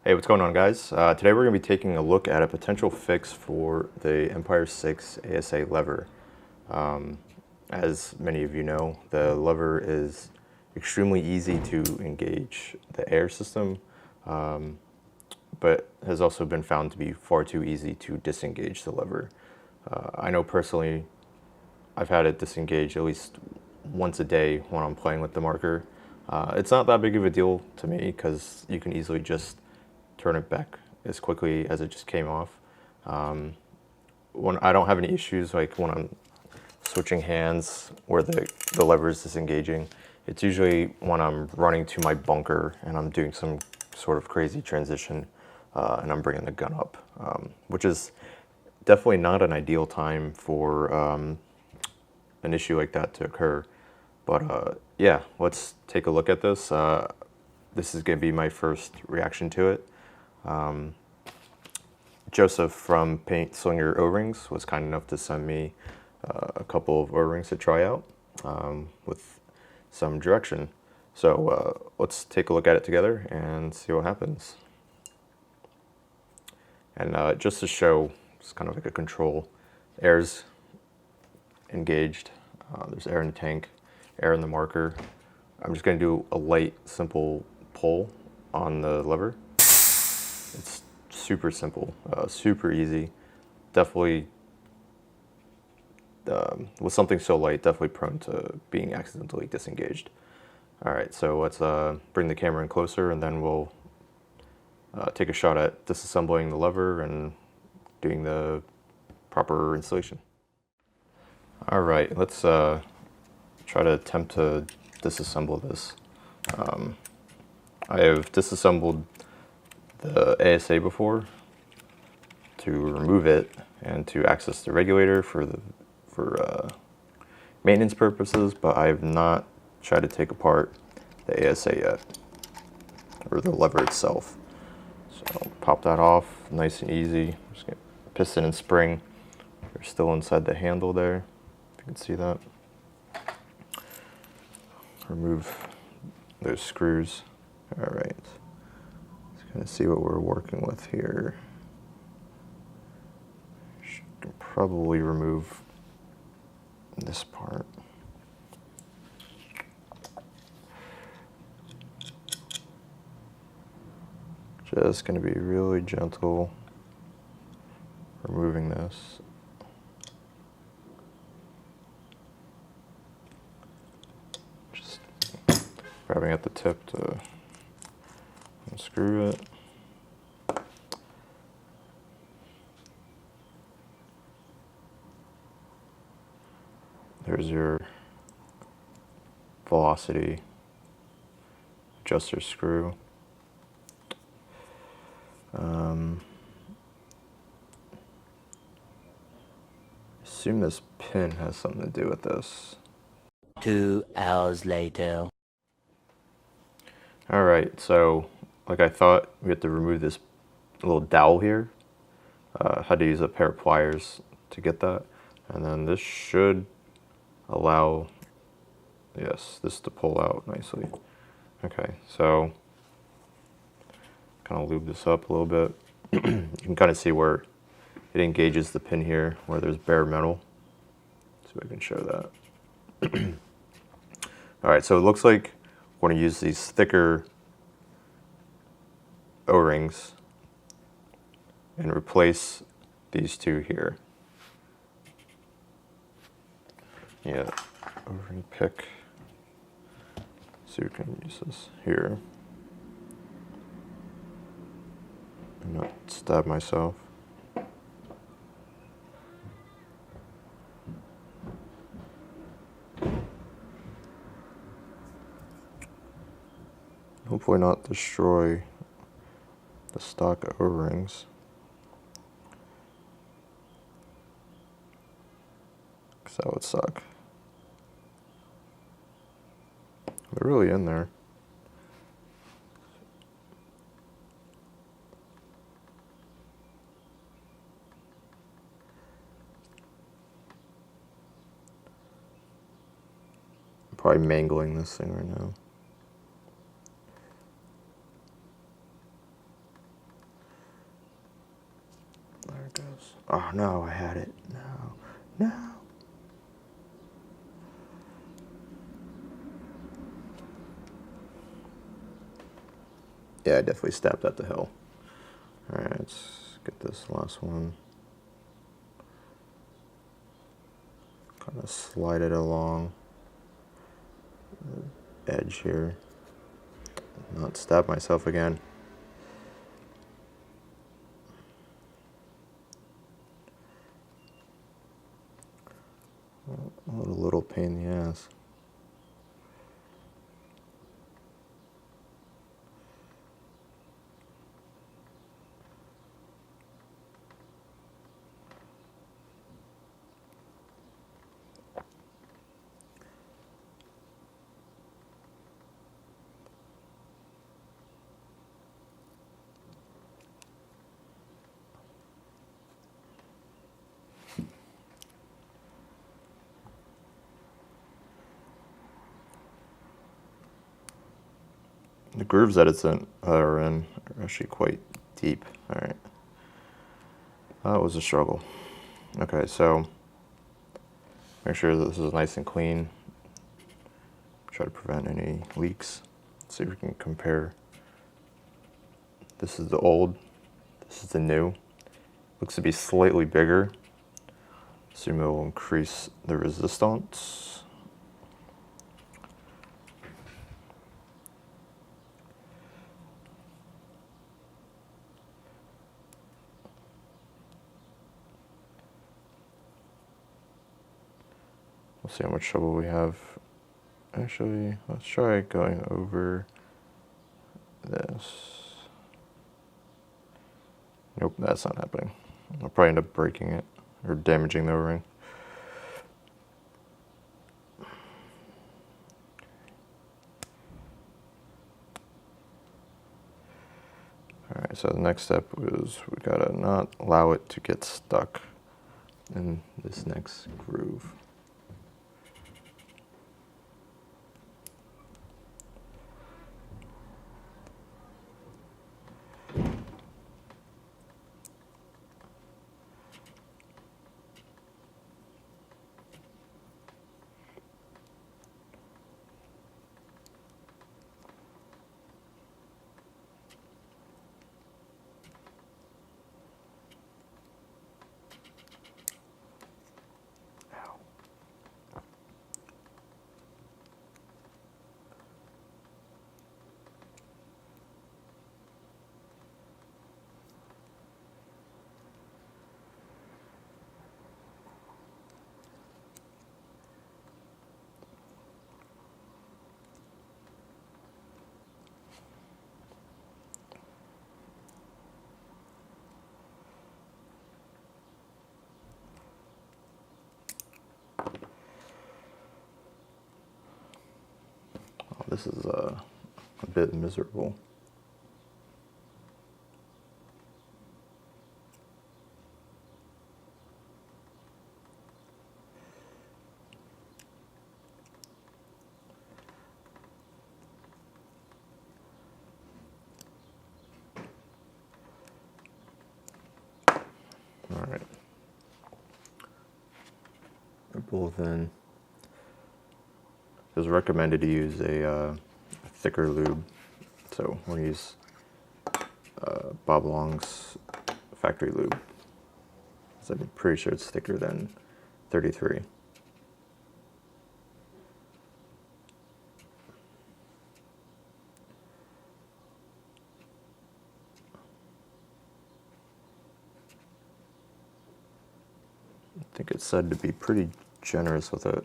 Hey, what's going on, guys? Today we're going to be taking a look at a potential fix for the Empire Syx ASA lever. As many of you know, the lever is extremely easy to engage the air system, but has also been found to be far too easy to disengage the lever. I know personally I've had it disengage at least once a day when I'm playing with the marker. It's not that big of a deal to me because you can easily just turn it back as quickly as it just came off. When I don't have any issues, like when I'm switching hands where the lever is disengaging, it's usually when I'm running to my bunker and I'm doing some sort of crazy transition and I'm bringing the gun up, which is definitely not an ideal time for an issue like that to occur. But yeah, let's take a look at this. This is going to be my first reaction to it. Josef from Paint Slingers O-rings was kind enough to send me a couple of O-rings to try out with some direction. So let's take a look at it together and see what happens. And just to show, it's kind of like a control. Air's engaged. There's air in the tank, air in the marker. I'm just going to do a light, simple pull on the lever. It's super simple, super easy. Definitely, with something so light, definitely prone to being accidentally disengaged. All right, so let's bring the camera in closer and then we'll take a shot at disassembling the lever and doing the proper installation. All right, let's try to attempt to disassemble this. I have disassembled the ASA before to remove it and to access the regulator for maintenance purposes, but I have not tried to take apart the ASA yet, or the lever itself. So pop that off, nice and easy. Just get piston and spring. They're still inside the handle there, if you can see that. Remove those screws. All right. Let's kind of see what we're working with here. Should probably remove this part. Just going to be really gentle removing this. Just grabbing at the tip to unscrew it. There's your velocity adjuster screw. Assume this pin has something to do with this. 2 hours later. All right, so like I thought, we have to remove this little dowel here. Had to use a pair of pliers to get that, and then this should allow, yes, this to pull out nicely. Okay, so kind of lube this up a little bit. You can kind of see where it engages the pin here, where there's bare metal. So I can show that. All right, so it looks like we're going to use these thicker O-rings and replace these two here. Yeah, O-ring pick. So we can use this here. And not stab myself. Hopefully not destroy the stock O-rings. Because that would suck. They're really in there. I'm probably mangling this thing right now. Oh no, I had it. No, no. Yeah, I definitely stabbed at the hill. All right, let's get this last one. Kind of slide it along the edge here. Not stab myself again. What a little pain in the ass. The grooves that are in are actually quite deep. All right, that was a struggle. Okay, so make sure that this is nice and clean. Try to prevent any leaks. Let's see if we can compare. This is the old, this is the new. Looks to be slightly bigger. Assume it will increase the resistance. We'll see how much trouble we have. Actually, let's try going over this. Nope, that's not happening. I'll probably end up breaking it or damaging the O-ring. All right, so the next step is we gotta not allow it to get stuck in this next groove. This is a bit miserable. All right. They're both in. It was recommended to use a thicker lube, so we'll use Bob Long's factory lube. So I'm pretty sure it's thicker than 33. I think it's said to be pretty generous with it.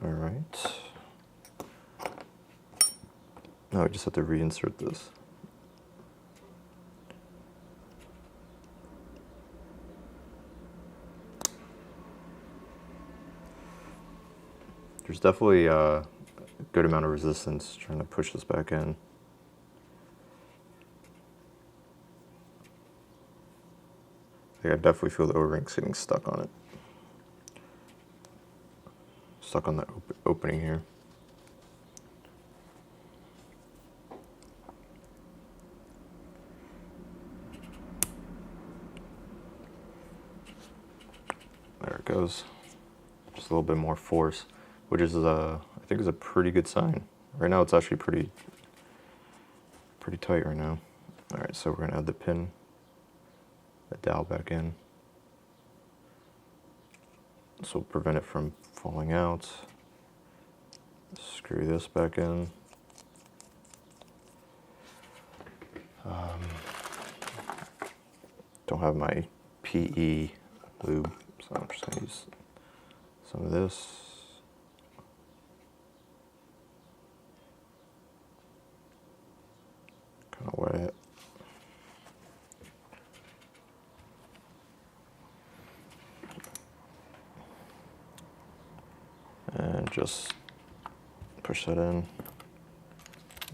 All right. Now I just have to reinsert this. There's definitely a good amount of resistance trying to push this back in. I definitely feel the O-ring's getting stuck on it. Stuck on the opening here. There it goes. Just a little bit more force, which is I think is a pretty good sign. Right now it's actually pretty tight right now. All right, so we're gonna add the pin, the dowel back in. This will prevent it from falling out. Screw this back in. Don't have my PE lube, so I'm just gonna use some of this. Kind of wet it. And just push that in.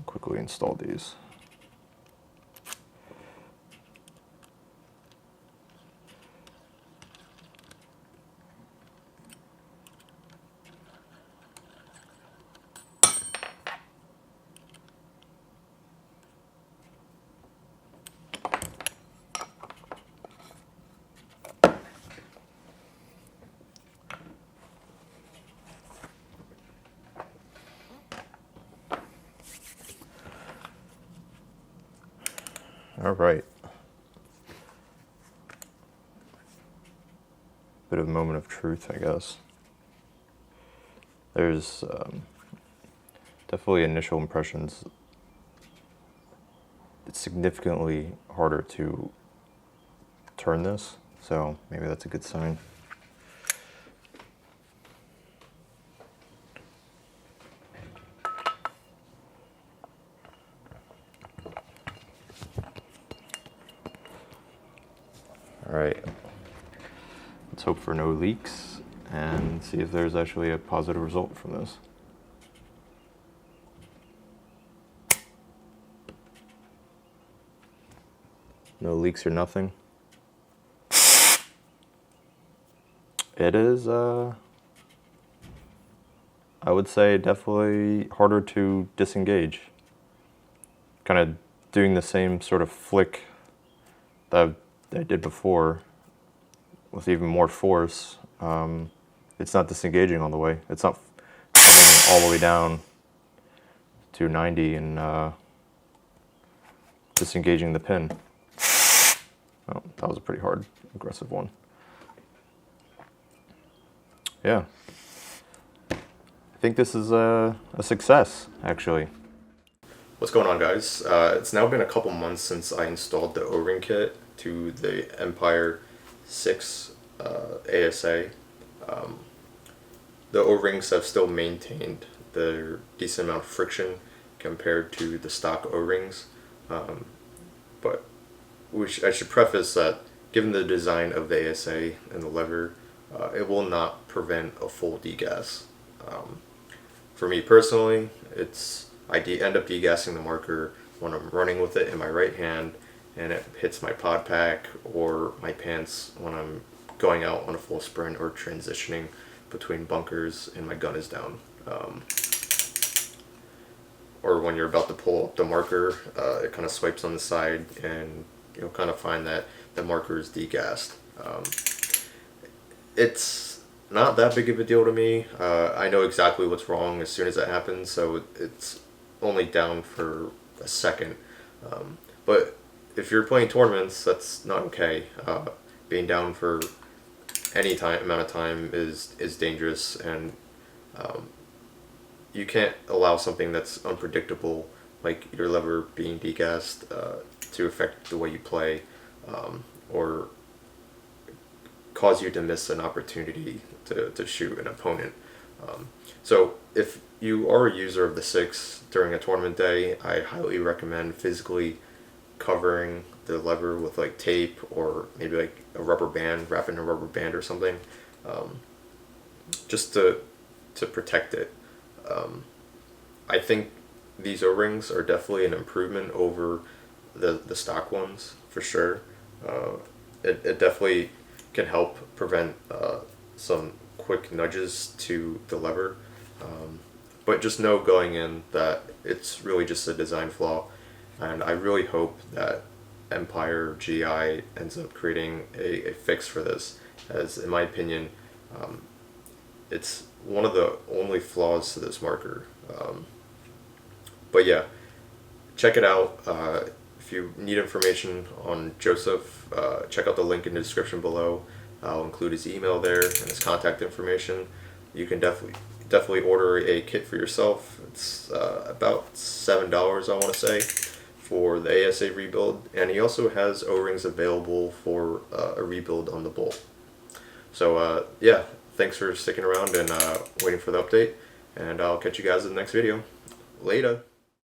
Quickly install these. All right. Bit of a moment of truth, I guess. There's definitely initial impressions. It's significantly harder to turn this, so maybe that's a good sign. All right, let's hope for no leaks and see if there's actually a positive result from this. No leaks or nothing. It is, I would say, definitely harder to disengage. Kind of doing the same sort of flick that I did before with even more force. It's not disengaging all the way. It's not coming all the way down to 90 and disengaging the pin. Oh, that was a pretty hard, aggressive one. Yeah. I think this is a success, actually. What's going on, guys? It's now been a couple months since I installed the O-ring kit to the Empire Syx ASA. The O-rings have still maintained their decent amount of friction compared to the stock O-rings, but I should preface that given the design of the ASA and the lever, it will not prevent a full degas. For me personally, I end up degassing the marker when I'm running with it in my right hand and it hits my pod pack or my pants when I'm going out on a full sprint or transitioning between bunkers and my gun is down. Or when you're about to pull up the marker, it kind of swipes on the side and you'll kind of find that the marker is degassed. It's not that big of a deal to me. I know exactly what's wrong as soon as it happens, so it's only down for a second. But if you're playing tournaments, that's not okay. Being down for any amount of time is dangerous, and you can't allow something that's unpredictable, like your lever being degassed, to affect the way you play, or cause you to miss an opportunity to shoot an opponent. So if you are a user of the Syx during a tournament day, I highly recommend physically covering the lever with like tape or maybe like a rubber band, wrapping a rubber band or something, just to protect it. I think these O-rings are definitely an improvement over the stock ones, for sure. It definitely can help prevent some quick nudges to the lever, but just know going in that it's really just a design flaw, and I really hope that Empire GI ends up creating a fix for this, as in my opinion, it's one of the only flaws to this marker. But yeah, check it out. If you need information on Josef, check out the link in the description below. I'll include his email there and his contact information. You can definitely order a kit for yourself. It's about $7, I want to say, for the ASA rebuild, and he also has O-rings available for a rebuild on the bull. So yeah, thanks for sticking around and waiting for the update, and I'll catch you guys in the next video. Later.